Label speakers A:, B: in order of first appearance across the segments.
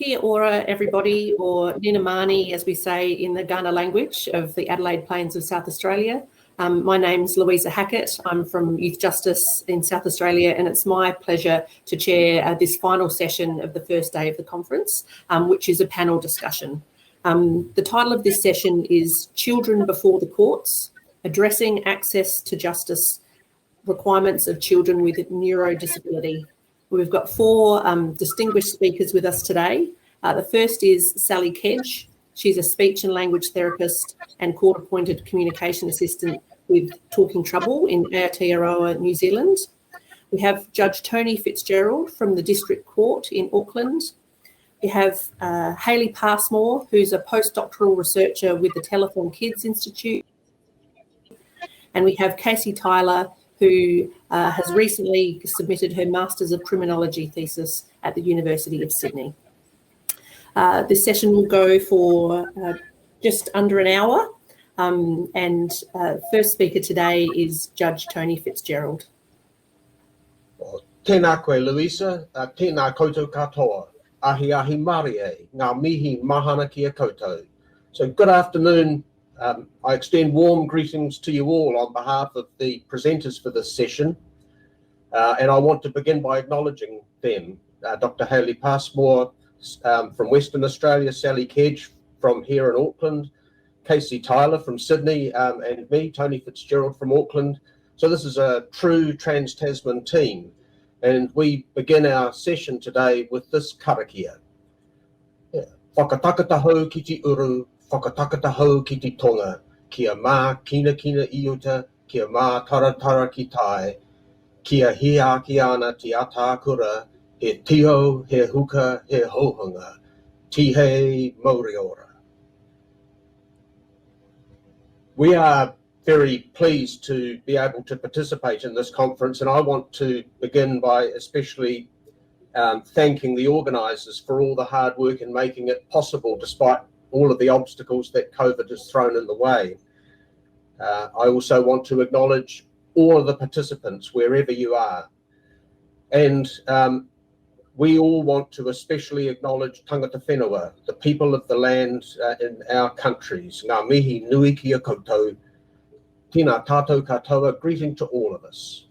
A: Kia ora, everybody, or Ninamani, as we say in the Ghana language of the Adelaide Plains of South Australia. My name's Louisa Hackett. I'm from Youth Justice in South Australia, and it's my pleasure to chair this final session of the first day of the conference, which is a panel discussion. The title of this session is Children Before the Courts, Addressing Access to Justice Requirements of Children with Neurodisability. We've got four distinguished speakers with us today. The first is Sally Kedge. She's a speech and language therapist and court-appointed communication assistant with Talking Trouble in Aotearoa, New Zealand. We have Judge Tony Fitzgerald from the District Court in Auckland. We have Hayley Passmore, who's a postdoctoral researcher with the Telethon Kids Institute. And we have Kasey Tyler, who has recently submitted her Masters of Criminology thesis at the University of Sydney. This session will go for just under an hour. First speaker today is Judge Tony Fitzgerald.
B: Tēnā koe, Louisa. Tēnā koutou katoa. Ahi ahi marie, ngā mihi mahana kia koutou. So good afternoon. I extend warm greetings to you all on behalf of the presenters for this session. And I want to begin by acknowledging them. Dr. Hayley Passmore from Western Australia, Sally Kedge from here in Auckland, Kasey Tyler from Sydney, and me, Tony Fitzgerald from Auckland. So this is a true Trans-Tasman team. And we begin our session today with this karakia. Whakatakata hou ki te uru, whakatakata hou ki te tonga, kia mā kina kina iuta, kia mā taratara ki tai, kia hiaki ana te atākura, he tio, he huka, he hohunga, tihei mauriora. We are very pleased to be able to participate in this conference, and I want to begin by especially thanking the organisers for all the hard work in making it possible despite all of the obstacles that COVID has thrown in the way. I also want to acknowledge all of the participants wherever you are. And we all want to especially acknowledge tangata whenua, the people of the land in our countries. Ngā mihi nui kia koutou, tēnā tātou katoa, greeting to all of us.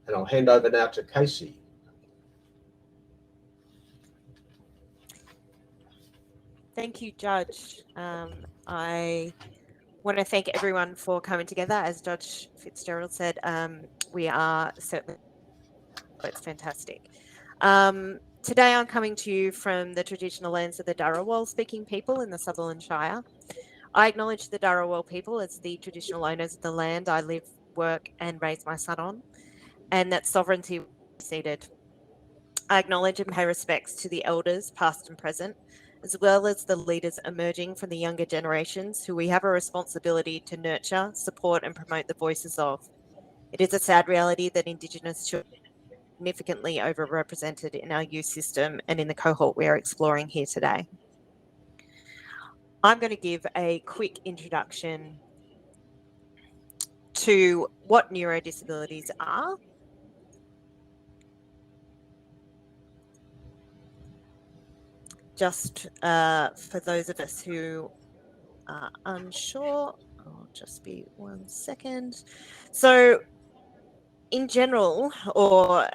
B: And I'll hand over now to Kasey.
C: Thank you, Judge. I want to thank everyone for coming together. As Judge Fitzgerald said, we are certainly, it's fantastic. Today I'm coming to you from the traditional lands of the Dharawal speaking people in the Sutherland Shire. I acknowledge the Dharawal people as the traditional owners of the land I live, work and raise my son on, and that sovereignty was ceded. I acknowledge and pay respects to the elders, past and present, as well as the leaders emerging from the younger generations who we have a responsibility to nurture, support and promote the voices of. It is a sad reality that Indigenous children are significantly overrepresented in our youth system and in the cohort we are exploring here today. I'm going to give a quick introduction to what neurodisabilities are, just for those of us who are unsure. I'll just be 1 second. So in general, or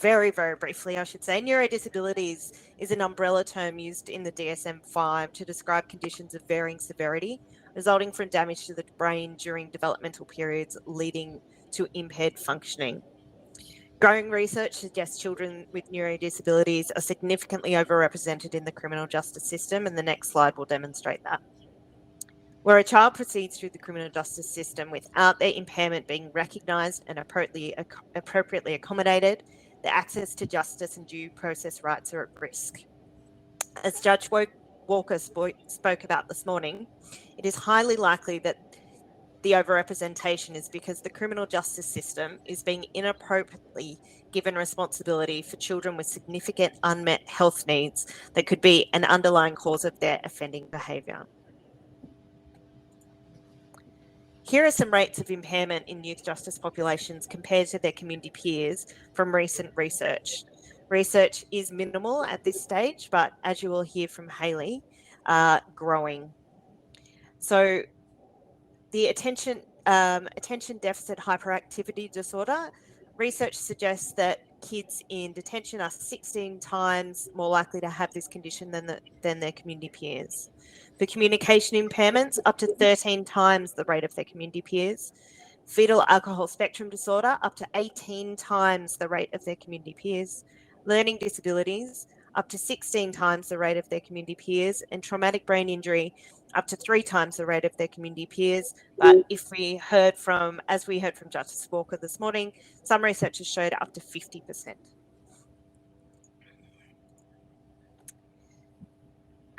C: very, very briefly, I should say, neurodisabilities is an umbrella term used in the DSM-5 to describe conditions of varying severity resulting from damage to the brain during developmental periods leading to impaired functioning. Growing research suggests children with neurodisabilities are significantly overrepresented in the criminal justice system, and the next slide will demonstrate that. Where a child proceeds through the criminal justice system without their impairment being recognised and appropriately accommodated, their access to justice and due process rights are at risk. As Judge Walker spoke about this morning, it is highly likely that the overrepresentation is because the criminal justice system is being inappropriately given responsibility for children with significant unmet health needs that could be an underlying cause of their offending behaviour. Here are some rates of impairment in youth justice populations compared to their community peers from recent research. Research is minimal at this stage, but as you will hear from Hayley, growing. So the attention deficit hyperactivity disorder, research suggests that kids in detention are 16 times more likely to have this condition than their community peers. For communication impairments, up to 13 times the rate of their community peers. Fetal alcohol spectrum disorder, up to 18 times the rate of their community peers. Learning disabilities, up to 16 times the rate of their community peers. And traumatic brain injury, up to 3 times the rate of their community peers. But as we heard from Justice Walker this morning, some researchers showed up to 50%.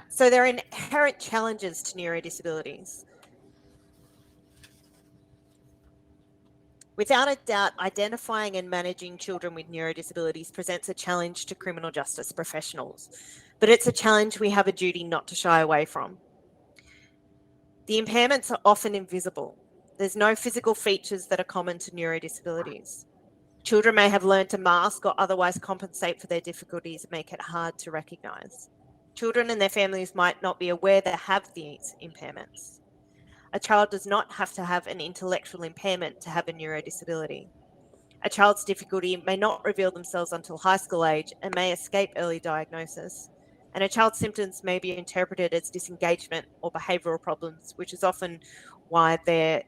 C: So there are inherent challenges to neurodisabilities. Without a doubt, identifying and managing children with neurodisabilities presents a challenge to criminal justice professionals, but it's a challenge we have a duty not to shy away from. The impairments are often invisible. There's no physical features that are common to neurodisabilities. Children may have learned to mask or otherwise compensate for their difficulties and make it hard to recognise. Children and their families might not be aware they have these impairments. A child does not have to have an intellectual impairment to have a neurodisability. A child's difficulty may not reveal themselves until high school age and may escape early diagnosis. And a child's symptoms may be interpreted as disengagement or behavioural problems, which is often why they're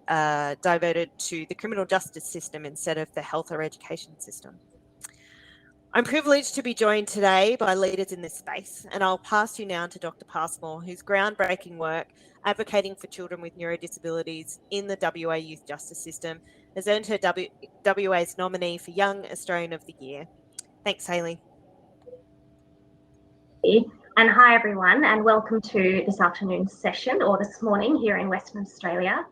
C: diverted to the criminal justice system instead of the health or education system. I'm privileged to be joined today by leaders in this space, and I'll pass you now to Dr. Passmore, whose groundbreaking work advocating for children with neurodisabilities in the WA youth justice system has earned her WA's nominee for Young Australian of the Year. Thanks, Hayley.
D: And hi everyone, and welcome to this afternoon's session, or this morning here in Western Australia.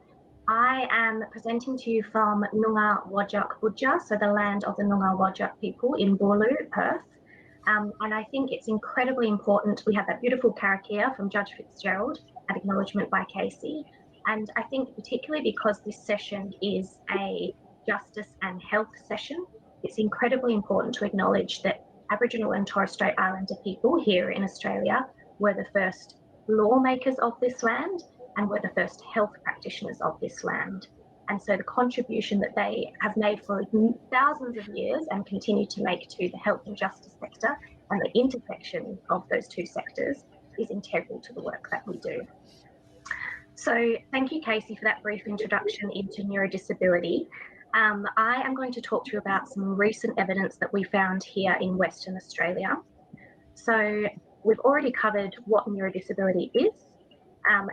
D: I am presenting to you from Noongar Whadjuk Budja, so the land of the Noongar Whadjuk people in Boorloo, Perth. And I think it's incredibly important. We have that beautiful karakia from Judge Fitzgerald at acknowledgement by Kasey. And I think particularly because this session is a justice and health session, it's incredibly important to acknowledge that Aboriginal and Torres Strait Islander people here in Australia were the first lawmakers of this land and were the first health practitioners of this land. And so the contribution that they have made for thousands of years and continue to make to the health and justice sector and the intersection of those two sectors is integral to the work that we do. So thank you, Kasey, for that brief introduction into neurodisability. I am going to talk to you about some recent evidence that we found here in Western Australia. So we've already covered what neurodisability is,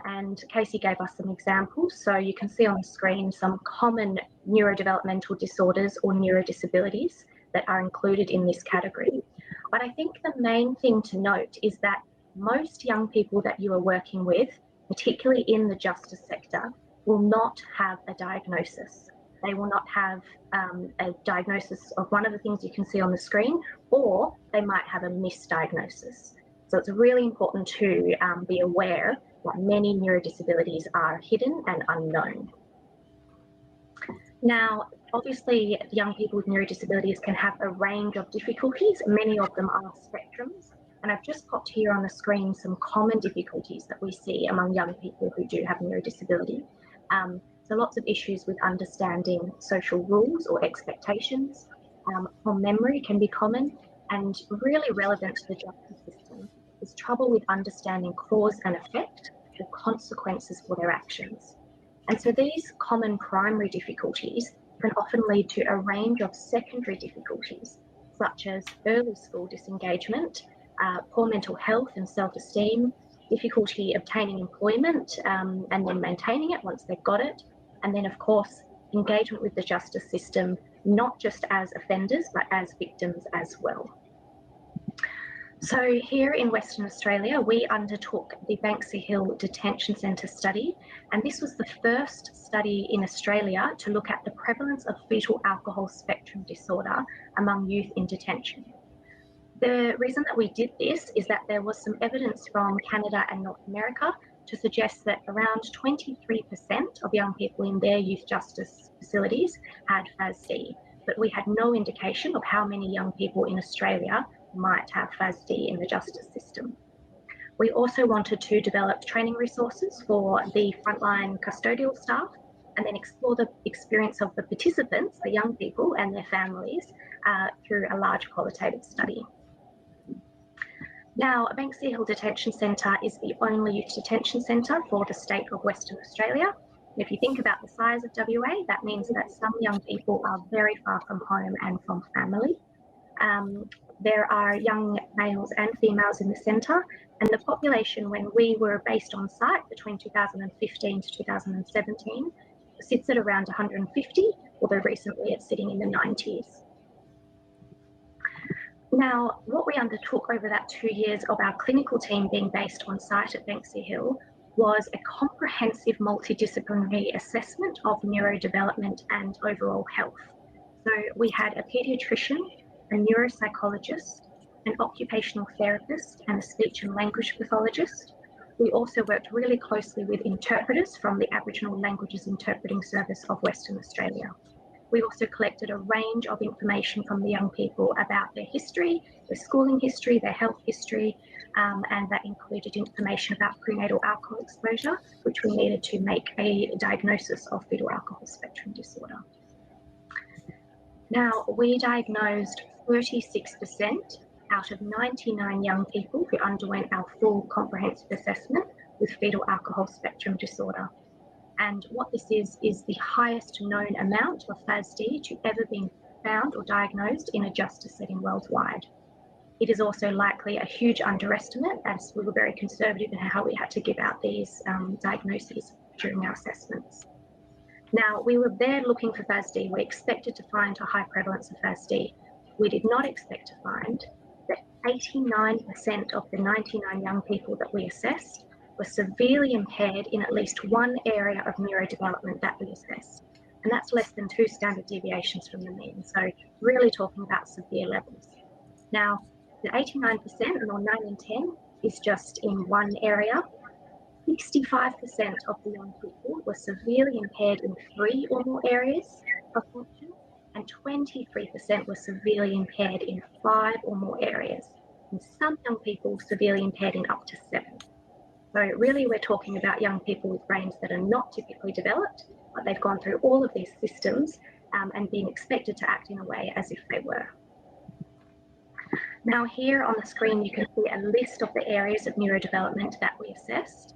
D: and Kasey gave us some examples. So you can see on the screen some common neurodevelopmental disorders or neurodisabilities that are included in this category. But I think the main thing to note is that most young people that you are working with, particularly in the justice sector, will not have a diagnosis. They will not have a diagnosis of one of the things you can see on the screen, or they might have a misdiagnosis. So it's really important to be aware that many neurodisabilities are hidden and unknown. Now, obviously, young people with neurodisabilities can have a range of difficulties. Many of them are spectrums. And I've just popped here on the screen some common difficulties that we see among young people who do have neurodisability. So lots of issues with understanding social rules or expectations. Poor memory can be common, and really relevant to the justice system is trouble with understanding cause and effect or consequences for their actions. And so these common primary difficulties can often lead to a range of secondary difficulties, such as early school disengagement, poor mental health and self-esteem, difficulty obtaining employment and then maintaining it once they've got it, and then of course engagement with the justice system, not just as offenders but as victims as well. So here in Western Australia, we undertook the Banksy Hill Detention Centre study, and this was the first study in Australia to look at the prevalence of fetal alcohol spectrum disorder among youth in detention. The reason that we did this is that there was some evidence from Canada and North America to suggest that around 23% of young people in their youth justice facilities had FASD, but we had no indication of how many young people in Australia might have FASD in the justice system. We also wanted to develop training resources for the frontline custodial staff and then explore the experience of the participants, the young people and their families, through a large qualitative study. Now, Banksia Hill Detention Centre is the only youth detention centre for the state of Western Australia. If you think about the size of WA, that means that some young people are very far from home and from family. There are young males and females in the centre, and the population when we were based on site between 2015 to 2017 sits at around 150, although recently it's sitting in the 90s. Now, what we undertook over that 2 years of our clinical team being based on site at Banksia Hill was a comprehensive multidisciplinary assessment of neurodevelopment and overall health. So we had a paediatrician, a neuropsychologist, an occupational therapist, and a speech and language pathologist. We also worked really closely with interpreters from the Aboriginal Languages Interpreting Service of Western Australia. We also collected a range of information from the young people about their history, their schooling history, their health history, and that included information about prenatal alcohol exposure, which we needed to make a diagnosis of fetal alcohol spectrum disorder. Now, we diagnosed 36% out of 99 young people who underwent our full comprehensive assessment with fetal alcohol spectrum disorder. And what this is the highest known amount of FASD to ever been found or diagnosed in a justice setting worldwide. It is also likely a huge underestimate, as we were very conservative in how we had to give out these diagnoses during our assessments. Now, we were there looking for FASD. We expected to find a high prevalence of FASD. We did not expect to find that 89% of the 99 young people that we assessed were severely impaired in at least one area of neurodevelopment that we assessed. And that's less than 2 standard deviations from the mean. So really talking about severe levels. Now, the 89% or 9 in 10 is just in one area. 65% of the young people were severely impaired in 3 or more areas of function, and 23% were severely impaired in 5 or more areas. And some young people severely impaired in up to 7. So really we're talking about young people with brains that are not typically developed, but they've gone through all of these systems and being expected to act in a way as if they were. Now here on the screen you can see a list of the areas of neurodevelopment that we assessed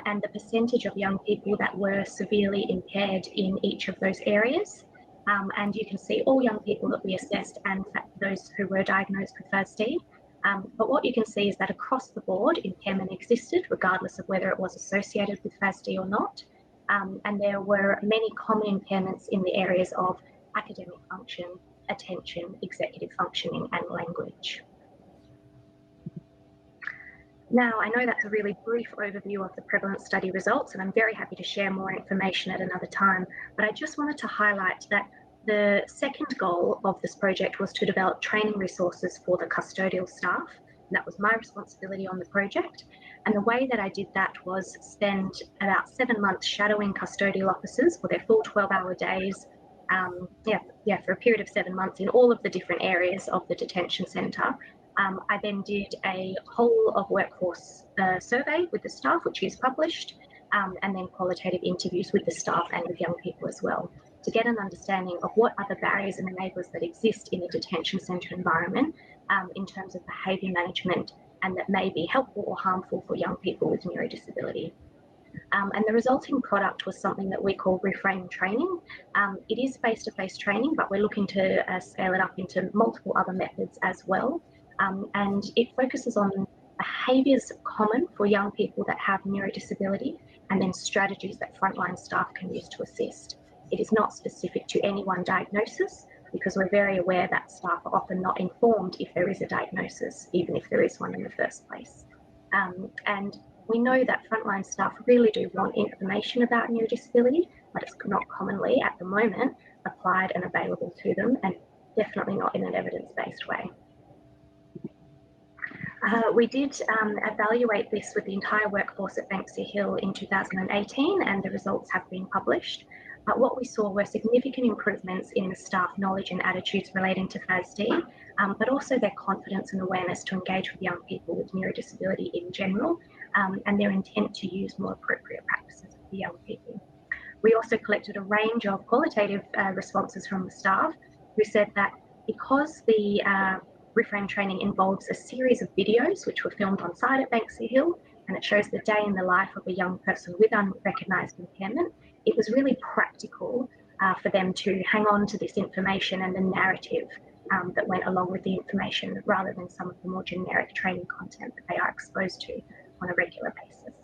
D: and the percentage of young people that were severely impaired in each of those areas. And you can see all young people that we assessed and those who were diagnosed with FASD. But what you can see is that across the board, impairment existed, regardless of whether it was associated with FASD or not. And there were many common impairments in the areas of academic function, attention, executive functioning, and language. Now, I know that's a really brief overview of the prevalence study results, and I'm very happy to share more information at another time. But I just wanted to highlight that the second goal of this project was to develop training resources for the custodial staff. And that was my responsibility on the project. And the way that I did that was spend about 7 months shadowing custodial officers for their full 12-hour days, for a period of 7 months in all of the different areas of the detention centre. I then did a whole of workforce survey with the staff, which is published, and then qualitative interviews with the staff and with young people as well, to get an understanding of what other barriers and enablers that exist in the detention centre environment in terms of behaviour management and that may be helpful or harmful for young people with neurodisability. And the resulting product was something that we call reframe training. It is face-to-face training, but we're looking to scale it up into multiple other methods as well. And it focuses on behaviours common for young people that have neurodisability and then strategies that frontline staff can use to assist. It is not specific to any one diagnosis because we're very aware that staff are often not informed if there is a diagnosis, even if there is one in the first place. And we know that frontline staff really do want information about neurodisability, but it's not commonly at the moment applied and available to them, and definitely not in an evidence-based way. We did evaluate this with the entire workforce at Banksia Hill in 2018, and the results have been published. What we saw were significant improvements in the staff knowledge and attitudes relating to FASD, but also their confidence and awareness to engage with young people with neurodisability in general, and their intent to use more appropriate practices for young people. We also collected a range of qualitative responses from the staff who said that because the reframe training involves a series of videos which were filmed on site at Banksia Hill, and it shows the day in the life of a young person with unrecognised impairment, it was really practical for them to hang on to this information and the narrative that went along with the information, rather than some of the more generic training content that they are exposed to on a regular basis.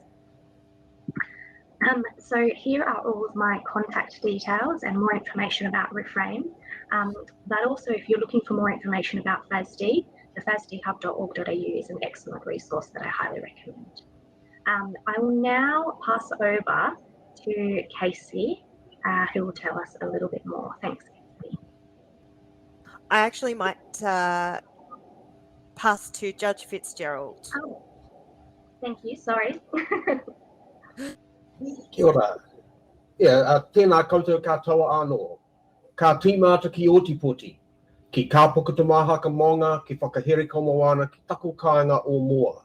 D: So here are all of my contact details and more information about Reframe. But also, if you're looking for more information about FASD, the fasdhub.org.au is an excellent resource that I highly recommend. I will now pass over to Kasey, who will tell us a little bit more. Thanks, Kasey.
C: I actually might pass to Judge Fitzgerald.
D: Oh, thank you. Sorry.
B: Kia ora. Tēnā koutou katoa anō. Ka tīmata ki otipoti, ki kāpuka te maha ka maunga, ki whakahere ka moana, ki taku kāinga o mua.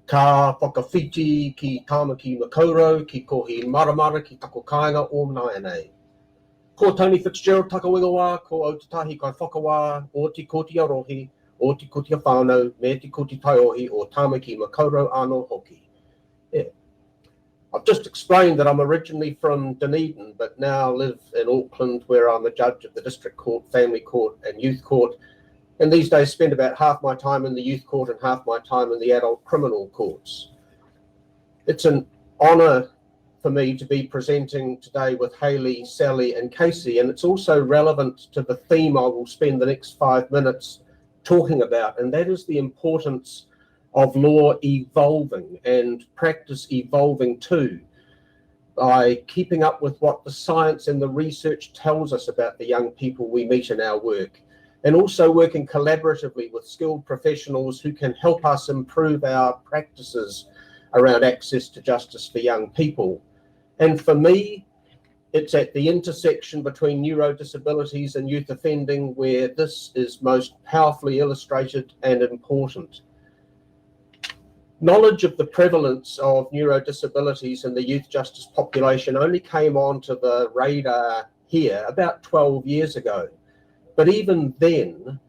B: Ka whakawhiti ki tāmaki makaurau, ki kohi maramara, ki taku kāinga o manaenei. Ko Tony Fitzgerald takawinga wā, ko autatahi kai whakawā, o ti koti arohi, o ti koti a whānau, me ti koti taiohi, o tāmaki makaurau anō hoki. I've just explained that I'm originally from Dunedin, but now live in Auckland, where I'm a judge of the District Court, Family Court and Youth Court, and these days spend about half my time in the Youth Court and half my time in the Adult Criminal Courts. It's an honour for me to be presenting today with Hayley, Sally and Kasey, and it's also relevant to the theme I will spend the next 5 minutes talking about, and that is the importance of law evolving and practice evolving too, by keeping up with what the science and the research tells us about the young people we meet in our work, and also working collaboratively with skilled professionals who can help us improve our practices around access to justice for young people. And for me, it's at the intersection between neurodisabilities and youth offending where this is most powerfully illustrated and important. Knowledge of the prevalence of neurodisabilities in the youth justice population only came onto the radar here about 12 years ago. But even then,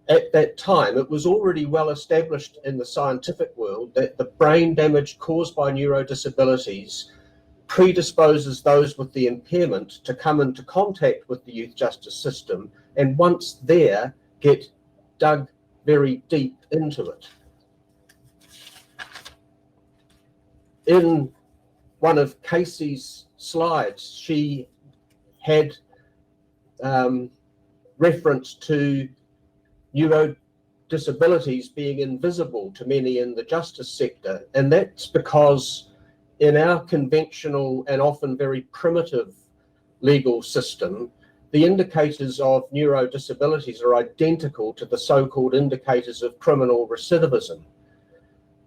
B: at that time, it was already well established in the scientific world that the brain damage caused by neurodisabilities predisposes those with the impairment to come into contact with the youth justice system, and once there, get dug very deep into it. In one of Kasey's slides, she had reference to neurodisabilities being invisible to many in the justice sector, and that's because in our conventional and often very primitive legal system, the indicators of neurodisabilities are identical to the so-called indicators of criminal recidivism.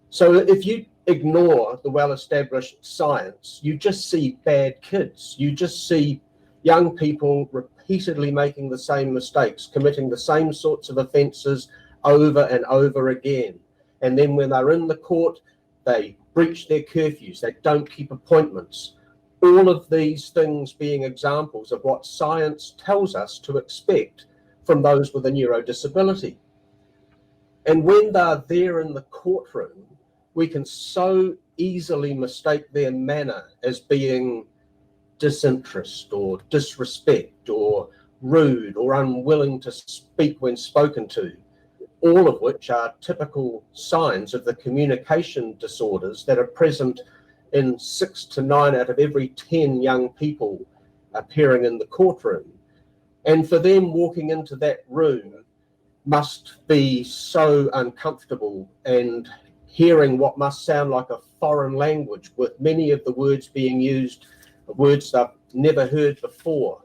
B: So if you ignore the well-established science, you just see bad kids. You just see young people repeatedly making the same mistakes, committing the same sorts of offences over and over again. And then when they're in the court, they breach their curfews, they don't keep appointments. All of these things being examples of what science tells us to expect from those with a neurodisability. And when they're there in the courtroom, we can so easily mistake their manner as being disinterest or disrespect or rude or unwilling to speak when spoken to, all of which are typical signs of the communication disorders that are present in 6 to 9 out of every 10 young people appearing in the courtroom. And for them walking into that room must be so uncomfortable, and hearing what must sound like a foreign language, with many of the words being used, words they've never heard before.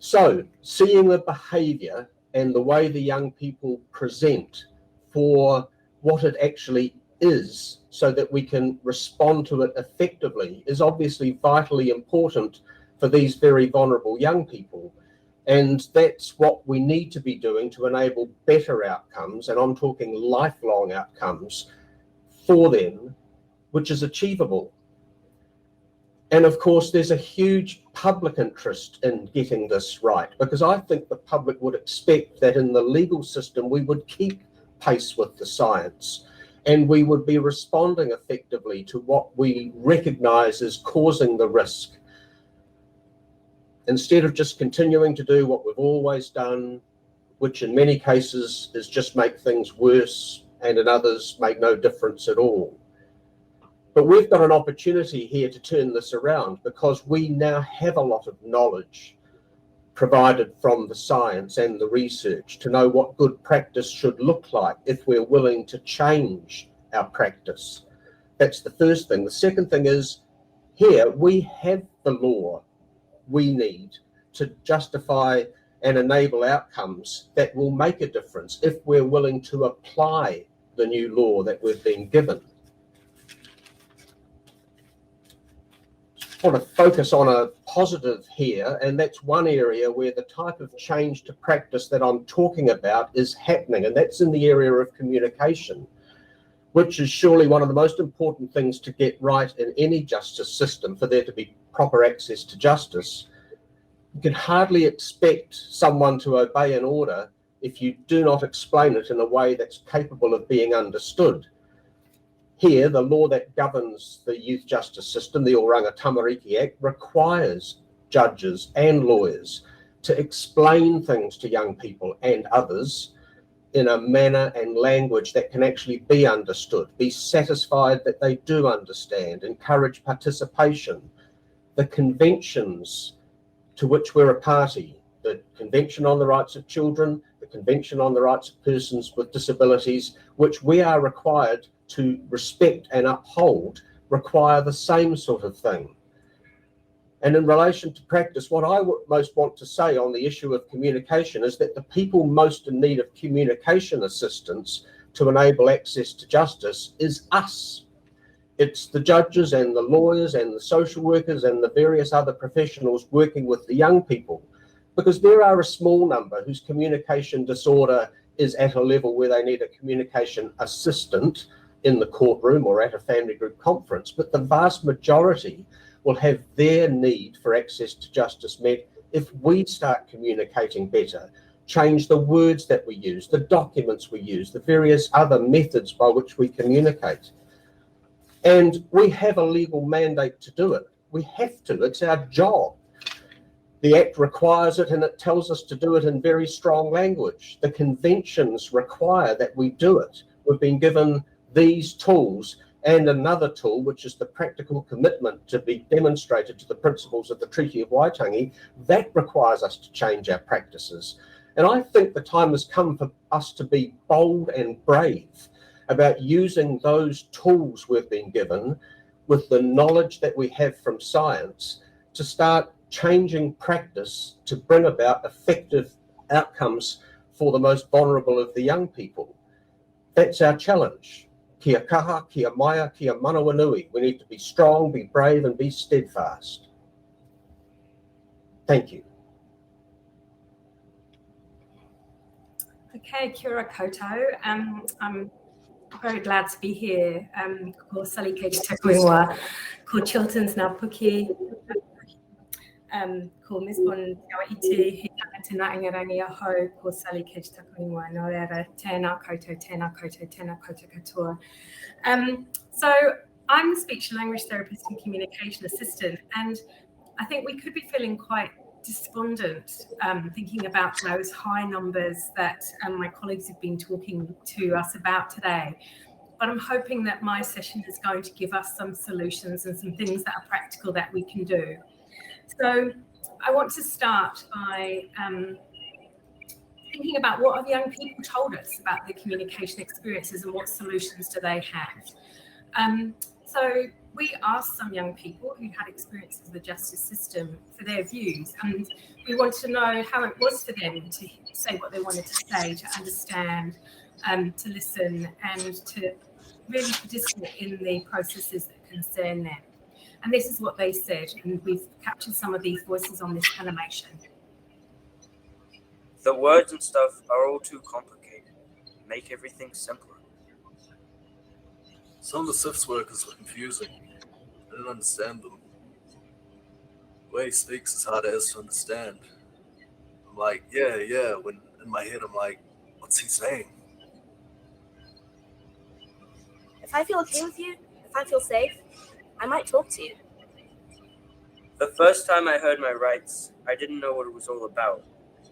B: So, seeing the behaviour and the way the young people present for what it actually is, so that we can respond to it effectively, is obviously vitally important for these very vulnerable young people. And that's what we need to be doing to enable better outcomes, and I'm talking lifelong outcomes for them, which is achievable. And of course, there's a huge public interest in getting this right, because I think the public would expect that in the legal system we would keep pace with the science, and we would be responding effectively to what we recognise as causing the risk, instead of just continuing to do what we've always done, which in many cases is just make things worse, and in others make no difference at all. But we've got an opportunity here to turn this around, because we now have a lot of knowledge provided from the science and the research to know what good practice should look like if we're willing to change our practice. That's the first thing. The second thing is, here we have the law we need to justify and enable outcomes that will make a difference if we're willing to apply the new law that we've been given. I want to focus on a positive here, and that's one area where the type of change to practice that I'm talking about is happening, and that's in the area of communication, which is surely one of the most important things to get right in any justice system for there to be proper access to justice. You can hardly expect someone to obey an order if you do not explain it in a way that's capable of being understood. Here, the law that governs the youth justice system, the Oranga Tamariki Act, requires judges and lawyers to explain things to young people and others in a manner and language that can actually be understood, be satisfied that they do understand, encourage participation. The conventions to which we're a party, the Convention on the Rights of Children, the Convention on the Rights of Persons with Disabilities, which we are required to respect and uphold, require the same sort of thing. And in relation to practice, what I most want to say on the issue of communication is that the people most in need of communication assistance to enable access to justice is us. It's the judges and the lawyers and the social workers and the various other professionals working with the young people, because there are a small number whose communication disorder is at a level where they need a communication assistant in the courtroom or at a family group conference, but the vast majority will have their need for access to justice met if we start communicating better, change the words that we use, the documents we use, the various other methods by which we communicate. And we have a legal mandate to do it. We have to, it's our job. The Act requires it, and it tells us to do it in very strong language. The conventions require that we do it. We've been given these tools and another tool, which is the practical commitment to be demonstrated to the principles of the Treaty of Waitangi, that requires us to change our practices. And I think the time has come for us to be bold and brave about using those tools we've been given with the knowledge that we have from science to start changing practice to bring about effective outcomes for the most vulnerable of the young people. That's our challenge. Kia kaha, kia maia, kia manawa nui. We need to be strong, be brave, and be steadfast. Thank you.
E: Okay, kia ora koutou. I'm very glad to be here. Ko Sally Kedge Takuinwa, ko Chilton's Ngā Puki, ko Misbon Tawahiti, he tangata ingarangi aho, ko Sally Kedge Takuinwa, nō reira, tēnā koutou, tēnā koutou, tēnā koutou katoa. So I'm a speech and language therapist and communication assistant, and I think we could be feeling quite despondent thinking about those high numbers that my colleagues have been talking to us about today. But I'm hoping that my session is going to give us some solutions and some things that are practical that we can do. So I want to start by thinking about what have young people told us about their communication experiences and what solutions do they have. So we asked some young people who had experiences of the justice system for their views, and we wanted to know how it was for them to say what they wanted to say, to understand, to listen, and to really participate in the processes that concern them. And this is what they said, and we've captured some of these voices on this animation.
F: The words and stuff are all too complicated. Make everything simpler.
G: Some of the SIF's workers were confusing. I didn't understand them. The way he speaks is hard as to understand. I'm like, yeah, when in my head I'm like, what's he saying?
H: If I feel okay with you, if I feel safe, I might talk to you.
F: The first time I heard my rights, I didn't know what it was all about.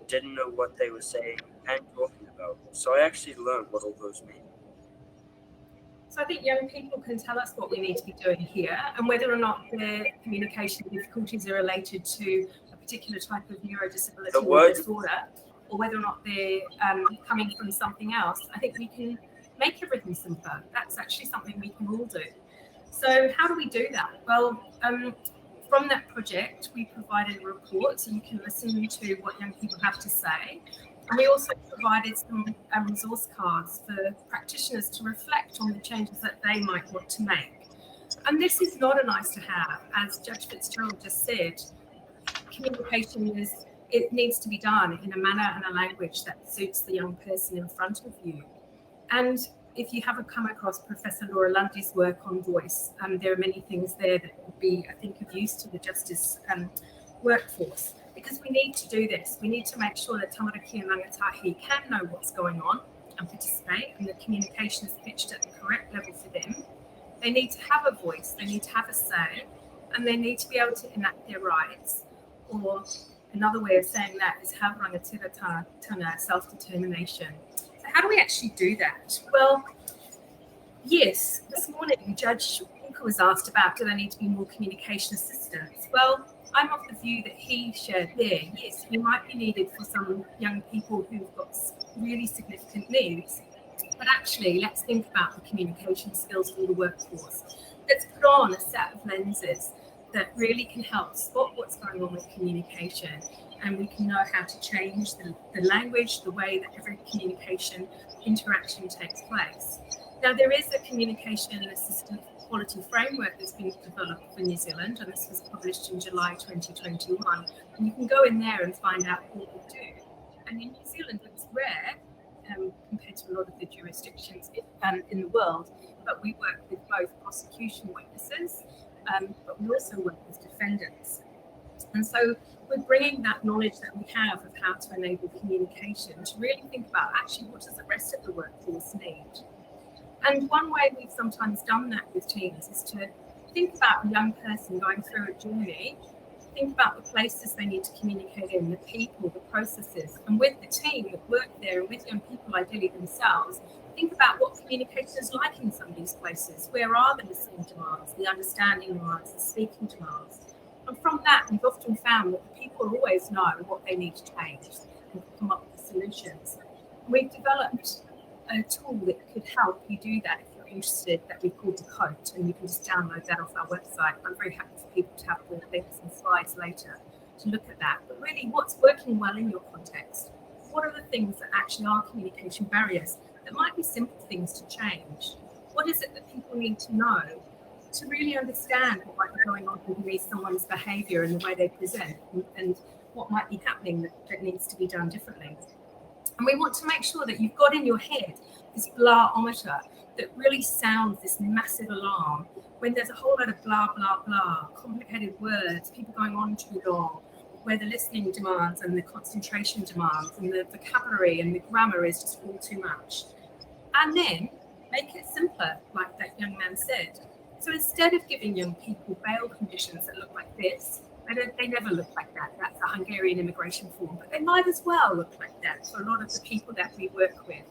F: Didn't know what they were saying and talking about. So I actually learned what all those mean.
E: So I think young people can tell us what we need to be doing here, and whether or not their communication difficulties are related to a particular type of neurodisability or disorder, or whether or not they're coming from something else. I think we can make everything simpler. That's actually something we can all do. So how do we do that? Well, from that project, we provided a report so you can listen to what young people have to say. And we also provided some resource cards for practitioners to reflect on the changes that they might want to make. And this is not a nice to have. As Judge Fitzgerald just said, communication it needs to be done in a manner and a language that suits the young person in front of you. And if you haven't come across Professor Laura Lundy's work on voice, there are many things there that would be, I think, of use to the justice workforce, because we need to do this. We need to make sure that tamariki and rangatahi can know what's going on and participate, and the communication is pitched at the correct level for them. They need to have a voice, they need to have a say, and they need to be able to enact their rights. Or another way of saying that is have rangatiratanga, self-determination. So how do we actually do that? Well, yes, this morning Judge Walker was asked about, do there need to be more communication assistance? Well, I'm of the view that he shared there. Yes, we might be needed for some young people who've got really significant needs, but actually let's think about the communication skills for the workforce. Let's put on a set of lenses that really can help spot what's going on with communication, and we can know how to change the language, the way that every communication interaction takes place. Now, there is a communication assistant quality framework that's been developed for New Zealand, and this was published in July 2021. And you can go in there and find out what we do. And in New Zealand, it's rare compared to a lot of the jurisdictions in the world, but we work with both prosecution witnesses, but we also work with defendants. And so we're bringing that knowledge that we have of how to enable communication to really think about actually what does the rest of the workforce need. And one way we've sometimes done that with teams is to think about a young person going through a journey, think about the places they need to communicate in, the people, the processes, and with the team that work there and with young people ideally themselves, think about what communication is like in some of these places. Where are the listening demands, the understanding demands, the speaking demands? And from that, we've often found that the people always know what they need to change and come up with solutions. We've developed a tool that could help you do that if you're interested, that we call Decode, and you can just download that off our website. I'm very happy for people to have the links and slides later to look at that. But really, what's working well in your context? What are the things that actually are communication barriers that might be simple things to change? What is it that people need to know to really understand what might be going on underneath someone's behaviour and the way they present, and what might be happening that needs to be done differently? And we want to make sure that you've got in your head this blah-ometer that really sounds this massive alarm when there's a whole lot of blah, blah, blah, complicated words, people going on too long, where the listening demands and the concentration demands and the vocabulary and the grammar is just all too much. And then make it simpler, like that young man said. So instead of giving young people bail conditions that look like this, they never look like that. That's a Hungarian immigration form, but they might as well look like that for a lot of the people that we work with,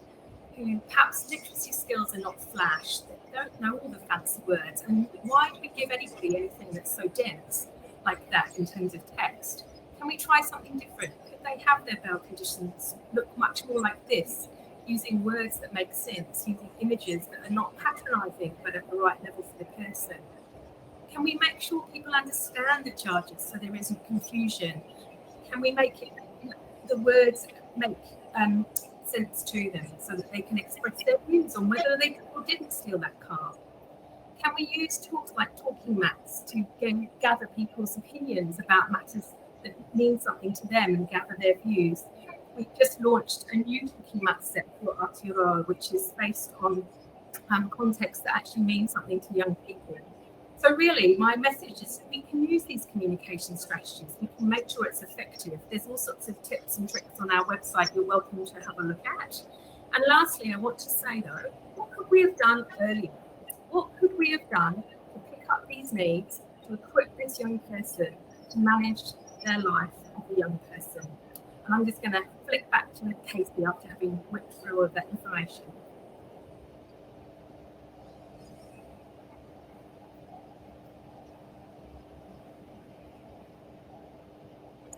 E: who perhaps literacy skills are not flash, they don't know all the fancy words. And why do we give anybody anything that's so dense like that in terms of text? Can we try something different? Could they have their bail conditions look much more like this, using words that make sense, using images that are not patronising but at the right level for the person? Can we make sure people understand the charges so there isn't confusion? Can we make it, the words make sense to them so that they can express their views on whether they did or didn't steal that car? Can we use tools like talking mats to gather people's opinions about matters that mean something to them and gather their views? We just launched a new talking mat set for Aotearoa, which is based on context that actually means something to young people. So really, my message is we can use these communication strategies. We can make sure it's effective. There's all sorts of tips and tricks on our website you're welcome to have a look at. And lastly, I want to say though, what could we have done earlier? What could we have done to pick up these needs, to equip this young person to manage their life as a young person? And I'm just going to flick back to Kasey after having whipped through all of that information.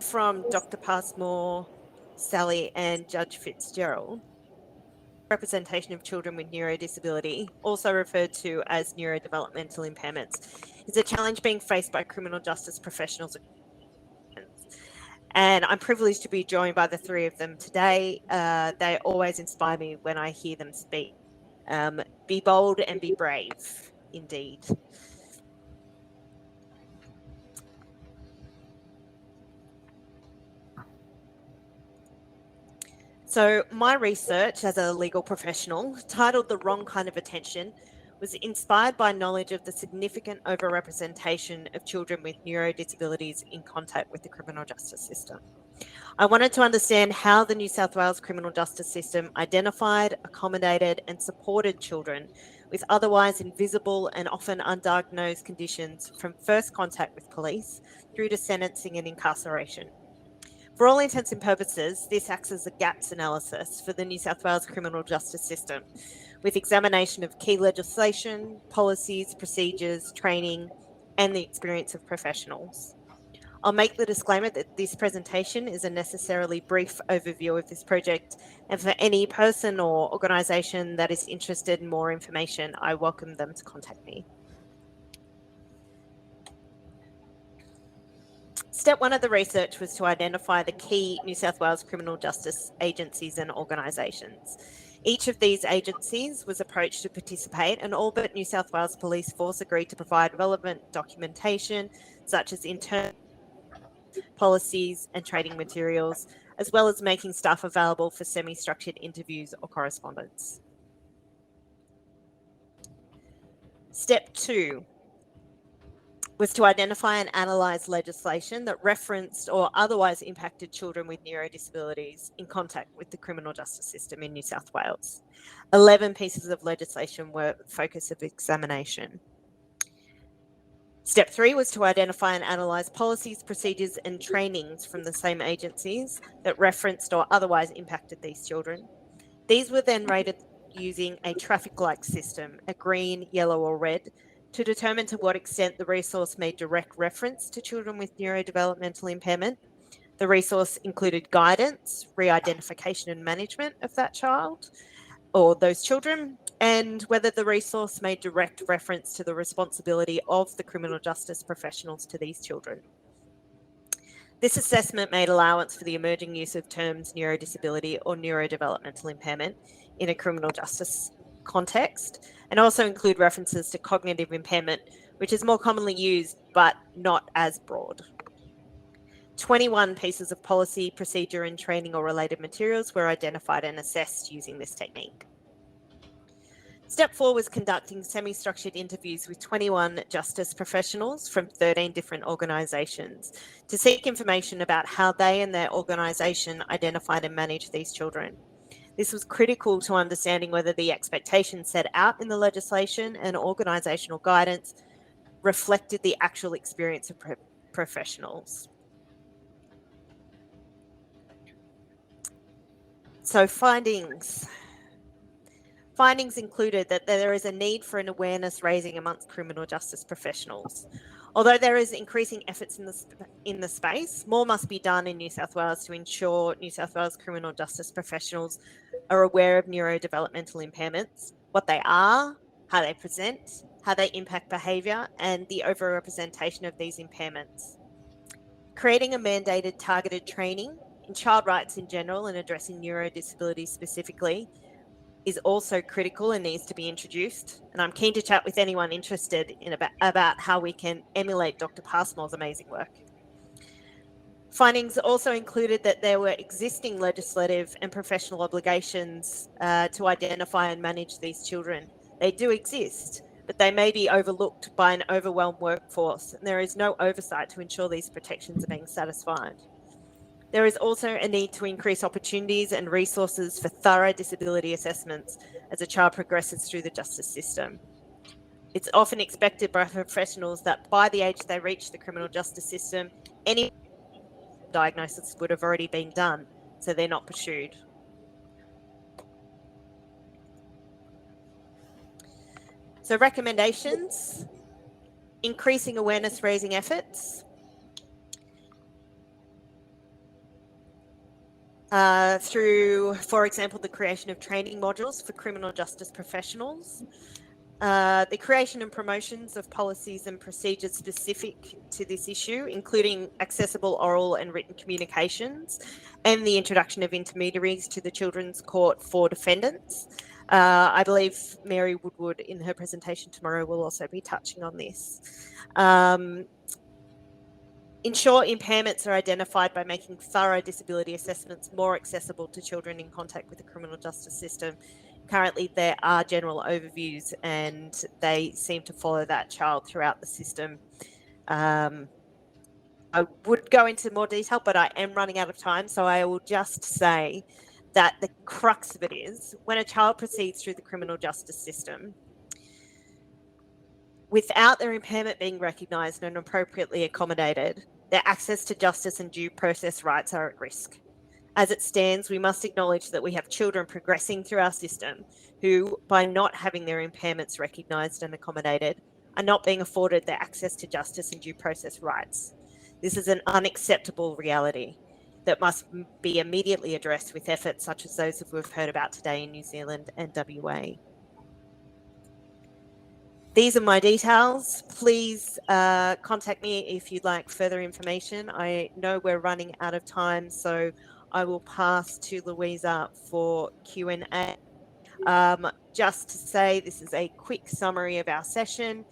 C: From Dr. Passmore, Sally, and Judge Fitzgerald, representation of children with neurodisability, also referred to as neurodevelopmental impairments, is a challenge being faced by criminal justice professionals. And I'm privileged to be joined by the three of them today. They always inspire me when I hear them speak. Be bold and be brave, indeed. So my research as a legal professional, titled The Wrong Kind of Attention, was inspired by knowledge of the significant overrepresentation of children with neurodisabilities in contact with the criminal justice system. I wanted to understand how the New South Wales criminal justice system identified, accommodated and supported children with otherwise invisible and often undiagnosed conditions from first contact with police through to sentencing and incarceration. For all intents and purposes, this acts as a gaps analysis for the New South Wales criminal justice system, with examination of key legislation, policies, procedures, training, and the experience of professionals. I'll make the disclaimer that this presentation is a necessarily brief overview of this project, and for any person or organisation that is interested in more information, I welcome them to contact me. Step one of the research was to identify the key New South Wales criminal justice agencies and organisations. Each of these agencies was approached to participate, and all but New South Wales Police Force agreed to provide relevant documentation, such as internal policies and training materials, as well as making staff available for semi-structured interviews or correspondence. Step two was to identify and analyse legislation that referenced or otherwise impacted children with neurodisabilities in contact with the criminal justice system in New South Wales. 11 pieces of legislation were the focus of examination. Step three was to identify and analyse policies, procedures and trainings from the same agencies that referenced or otherwise impacted these children. These were then rated using a traffic light system, a green, yellow or red, to determine to what extent the resource made direct reference to children with neurodevelopmental impairment. The resource included guidance, re-identification and management of that child or those children, and whether the resource made direct reference to the responsibility of the criminal justice professionals to these children. This assessment made allowance for the emerging use of terms neurodisability or neurodevelopmental impairment in a criminal justice context, and also include references to cognitive impairment, which is more commonly used but not as broad. 21 pieces of policy, procedure and training or related materials were identified and assessed using this technique. Step four was conducting semi-structured interviews with 21 justice professionals from 13 different organisations to seek information about how they and their organisation identified and managed these children. This was critical to understanding whether the expectations set out in the legislation and organisational guidance reflected the actual experience of professionals. So findings. Findings included that there is a need for an awareness raising amongst criminal justice professionals. Although there is increasing efforts in the space, more must be done in New South Wales to ensure New South Wales criminal justice professionals are aware of neurodevelopmental impairments, what they are, how they present, how they impact behaviour, and the overrepresentation of these impairments. Creating a mandated targeted training in child rights in general and addressing neurodisability specifically is also critical and needs to be introduced. And I'm keen to chat with anyone interested in about how we can emulate Dr. Passmore's amazing work. Findings also included that there were existing legislative and professional obligations to identify and manage these children. They do exist, but they may be overlooked by an overwhelmed workforce, and there is no oversight to ensure these protections are being satisfied. There is also a need to increase opportunities and resources for thorough disability assessments as a child progresses through the justice system. It's often expected by professionals that by the age they reach the criminal justice system, any diagnosis would have already been done, so they're not pursued. So recommendations: increasing awareness raising efforts, through, for example, the creation of training modules for criminal justice professionals, the creation and promotions of policies and procedures specific to this issue, including accessible oral and written communications, and the introduction of intermediaries to the Children's Court for defendants. I believe Mary Woodward in her presentation tomorrow will also be touching on this. Ensure impairments are identified by making thorough disability assessments more accessible to children in contact with the criminal justice system. Currently, there are general overviews and they seem to follow that child throughout the system. I would go into more detail, but I am running out of time, so I will just say that the crux of it is when a child proceeds through the criminal justice system, without their impairment being recognised and appropriately accommodated, their access to justice and due process rights are at risk. As it stands, we must acknowledge that we have children progressing through our system who, by not having their impairments recognised and accommodated, are not being afforded their access to justice and due process rights. This is an unacceptable reality that must be immediately addressed with efforts such as those that we've heard about today in New Zealand and WA. These are my details. Please contact me if you'd like further information. I know we're running out of time, so I will pass to Louisa for Q&A. Just to say, this is a quick summary of our session.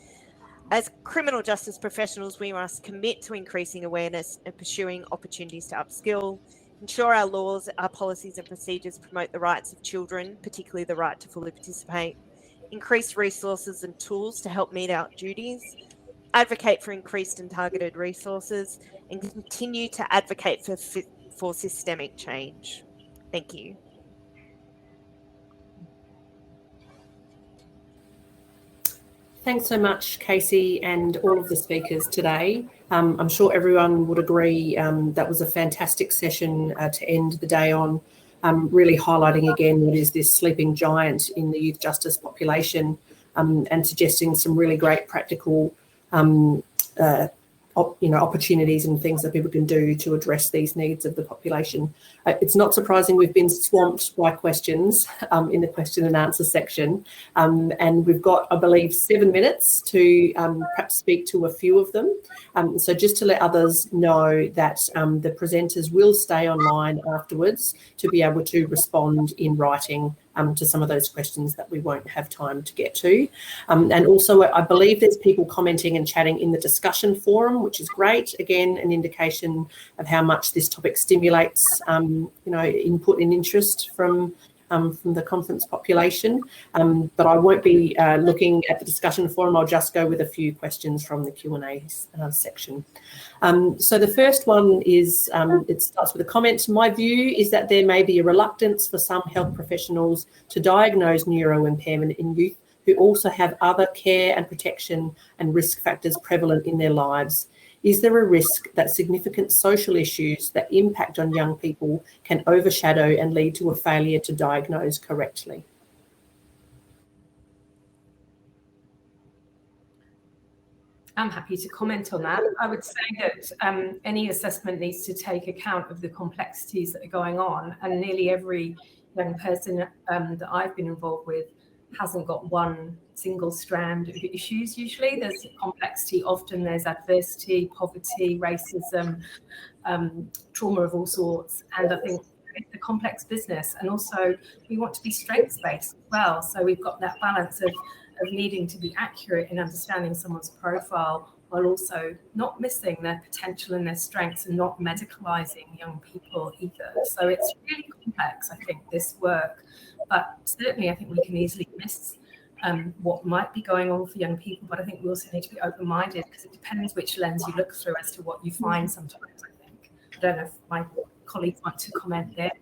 C: As criminal justice professionals, we must commit to increasing awareness and pursuing opportunities to upskill, ensure our laws, our policies and procedures promote the rights of children, particularly the right to fully participate, increase resources and tools to help meet our duties, advocate for increased and targeted resources, and continue to advocate for systemic change. Thank you.
A: Thanks so much, Kasey, and all of the speakers today. I'm sure everyone would agree that was a fantastic session to end the day on, really highlighting again what is this sleeping giant in the youth justice population, and suggesting some really great practical opportunities and things that people can do to address these needs of the population. It's not surprising we've been swamped by questions in the question and answer section, and we've got, I believe, 7 minutes to perhaps speak to a few of them. So just to let others know that the presenters will stay online afterwards to be able to respond in writing to some of those questions that we won't have time to get to. And also, I believe there's people commenting and chatting in the discussion forum, which is great. Again, an indication of how much this topic stimulates, input and interest from the conference population. But I won't be looking at the discussion forum. I'll just go with a few questions from the Q&A section. So the first one is, it starts with a comment. My view is that there may be a reluctance for some health professionals to diagnose neuro impairment in youth who also have other care and protection and risk factors prevalent in their lives. Is there a risk that significant social issues that impact on young people can overshadow and lead to a failure to diagnose correctly?
E: I'm happy to comment on that. I would say that any assessment needs to take account of the complexities that are going on, and nearly every young person that I've been involved with hasn't got one single strand of issues. Usually there's complexity, often there's adversity, poverty, racism, trauma of all sorts. And I think it's a complex business, and also we want to be strengths-based as well. So we've got that balance of needing to be accurate in understanding someone's profile, while also not missing their potential and their strengths, and not medicalising young people either. So it's really complex, I think, this work. But certainly I think we can easily miss what might be going on for young people. But I think we also need to be open-minded, because it depends which lens you look through as to what you find sometimes, I think. I don't know if my colleagues want to comment there.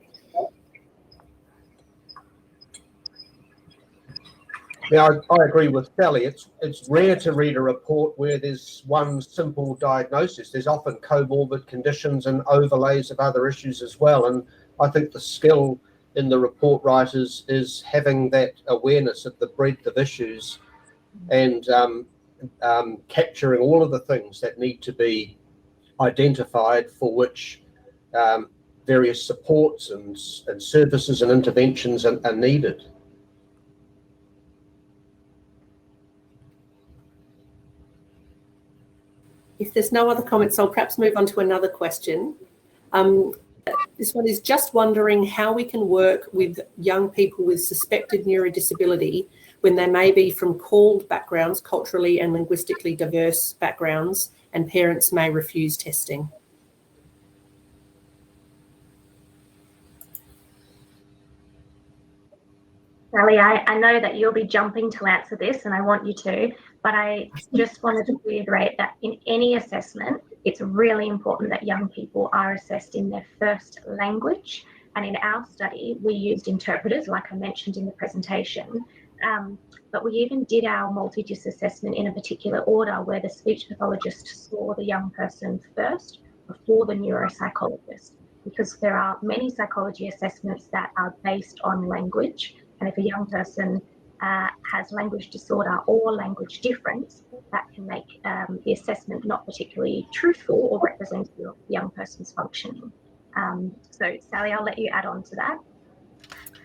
B: Yeah, I agree with Sally. It's rare to read a report where there's one simple diagnosis. There's often comorbid conditions and overlays of other issues as well. And I think the skill in the report writers is having that awareness of the breadth of issues and capturing all of the things that need to be identified, for which various supports and services and interventions are needed.
A: If there's no other comments, I'll perhaps move on to another question. This one is just wondering how we can work with young people with suspected neurodisability when they may be from CALD backgrounds, culturally and linguistically diverse backgrounds, and parents may refuse testing.
D: Sally, I know that you'll be jumping to answer this, and I want you to, but I just wanted to reiterate that in any assessment, it's really important that young people are assessed in their first language. And in our study, we used interpreters, like I mentioned in the presentation, but we even did our multi-dis assessment in a particular order, where the speech pathologist saw the young person first before the neuropsychologist, because there are many psychology assessments that are based on language. And if a young person has language disorder or language difference, that can make the assessment not particularly truthful or representative of the young person's functioning. So Sally, I'll let you add on to that.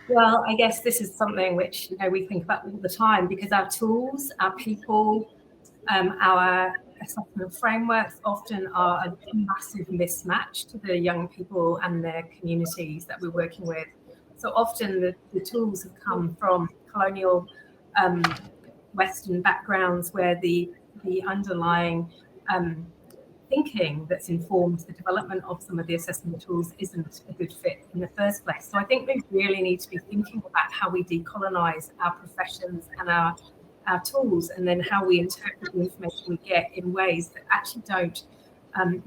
E: Well, I guess this is something which we think about all the time, because our tools, our people, our assessment frameworks often are a massive mismatch to the young people and their communities that we're working with. So often the tools have come from colonial Western backgrounds, where the underlying thinking that's informed the development of some of the assessment tools isn't a good fit in the first place. So I think we really need to be thinking about how we decolonize our professions and our tools, and then how we interpret the information we get in ways that actually don't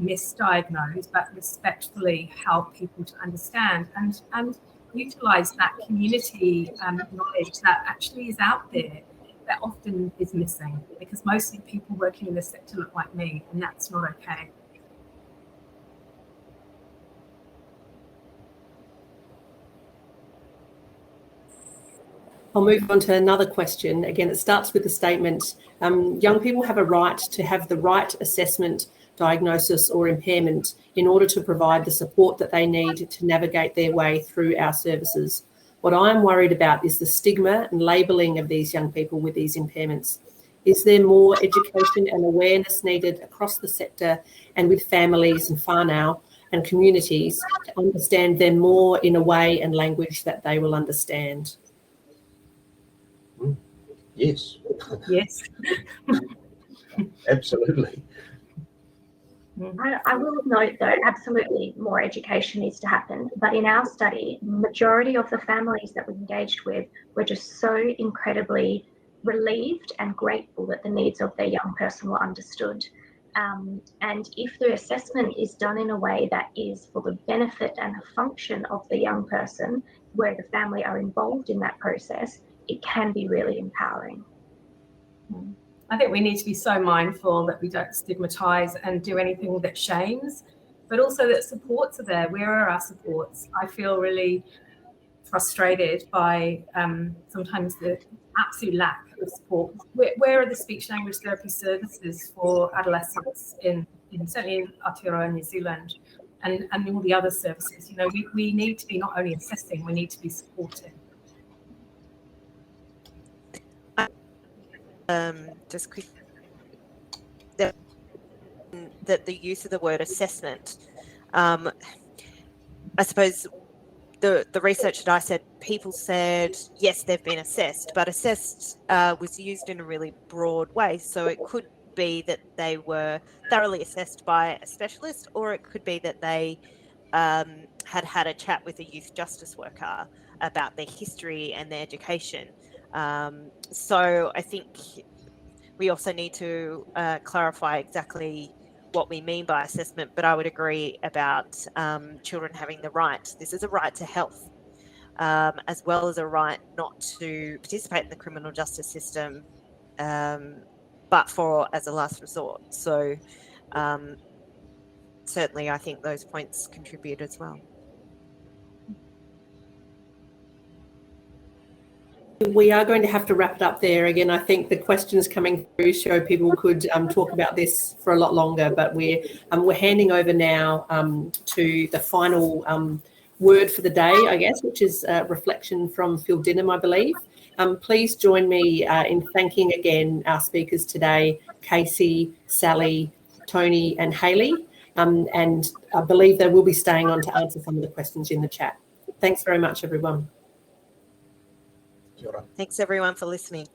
E: misdiagnose, but respectfully help people to understand and utilize that community knowledge that actually is out there, that often is missing, because mostly people working in this sector look like me, and that's not okay.
A: I'll move on to another question. Again, it starts with the statement, young people have a right to have the right assessment, diagnosis or impairment in order to provide the support that they need to navigate their way through our services. What I'm worried about is the stigma and labelling of these young people with these impairments. Is there more education and awareness needed across the sector and with families and whānau and communities to understand them more in a way and language that they will understand?
B: Yes.
E: Yes.
B: Absolutely.
D: I will note, though, absolutely more education needs to happen. But in our study, majority of the families that we engaged with were just so incredibly relieved and grateful that the needs of their young person were understood. And if the assessment is done in a way that is for the benefit and the function of the young person, where the family are involved in that process, it can be really empowering.
E: I think we need to be so mindful that we don't stigmatise and do anything that shames, but also that supports are there. Where are our supports? I feel really frustrated by sometimes the absolute lack of support. Where are the speech language therapy services for adolescents in certainly in Aotearoa, New Zealand, and all the other services? We need to be not only assessing, we need to be supporting.
C: just quick, that the use of the word assessment, I suppose the research that I said, people said, yes, they've been assessed, but assessed was used in a really broad way. So it could be that they were thoroughly assessed by a specialist, or it could be that they had a chat with a youth justice worker about their history and their education. So I think we also need to clarify exactly what we mean by assessment, but I would agree about children having the right. This is a right to health, as well as a right not to participate in the criminal justice system, but as a last resort. So certainly I think those points contribute as well.
A: We are going to have to wrap it up there. Again, I think the questions coming through show people could talk about this for a lot longer, but we're handing over now to the final word for the day, I guess, which is reflection from Phil Dinham, I believe. Please join me in thanking again our speakers today, Kasey, Sally, Tony and Hayley, and I believe they will be staying on to answer some of the questions in the chat. Thanks very much, everyone.
C: Thanks, everyone, for listening.